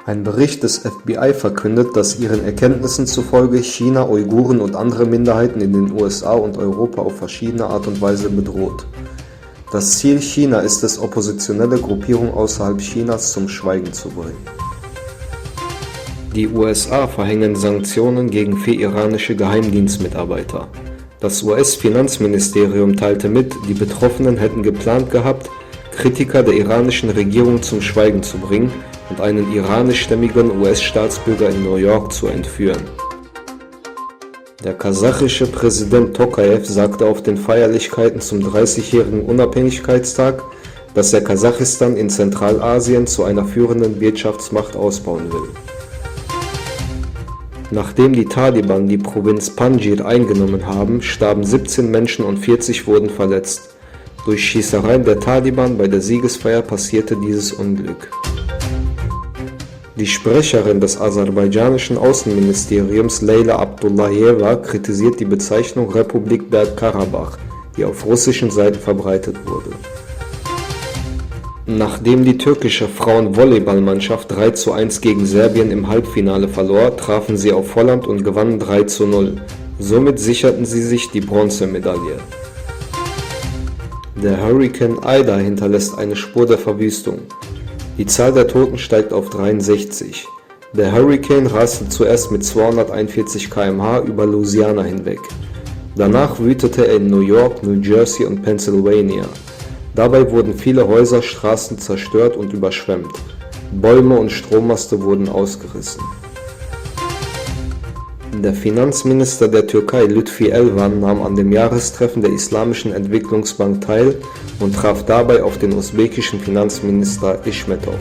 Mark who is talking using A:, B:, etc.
A: Ein Bericht des FBI verkündet, dass ihren Erkenntnissen zufolge China Uiguren und andere Minderheiten in den USA und Europa auf verschiedene Art und Weise bedroht. Das Ziel China ist es, oppositionelle Gruppierungen außerhalb Chinas zum Schweigen zu bringen. Die USA verhängen Sanktionen gegen 4 iranische Geheimdienstmitarbeiter. Das US-Finanzministerium teilte mit, die Betroffenen hätten geplant gehabt, Kritiker der iranischen Regierung zum Schweigen zu bringen und einen iranischstämmigen US-Staatsbürger in New York zu entführen. Der kasachische Präsident Tokajew sagte auf den Feierlichkeiten zum 30-jährigen Unabhängigkeitstag, dass er Kasachistan in Zentralasien zu einer führenden Wirtschaftsmacht ausbauen will. Nachdem die Taliban die Provinz Panjshir eingenommen haben, starben 17 Menschen und 40 wurden verletzt. Durch Schießereien der Taliban bei der Siegesfeier passierte dieses Unglück. Die Sprecherin des aserbaidschanischen Außenministeriums Leyla Abdullahieva kritisiert die Bezeichnung Republik Bergkarabach, die auf russischen Seiten verbreitet wurde. Nachdem die türkische Frauen-Volleyballmannschaft 3:1 gegen Serbien im Halbfinale verlor, trafen sie auf Holland und gewannen 3:0. Somit sicherten sie sich die Bronzemedaille. Der Hurrikan Ida hinterlässt eine Spur der Verwüstung. Die Zahl der Toten steigt auf 63. Der Hurrikan raste zuerst mit 241 km/h über Louisiana hinweg. Danach wütete er in New York, New Jersey und Pennsylvania. Dabei wurden viele Häuser, Straßen zerstört und überschwemmt. Bäume und Strommaste wurden ausgerissen. Der Finanzminister der Türkei Lütfi Elvan nahm an dem Jahrestreffen der Islamischen Entwicklungsbank teil und traf dabei auf den usbekischen Finanzminister Ischmetov.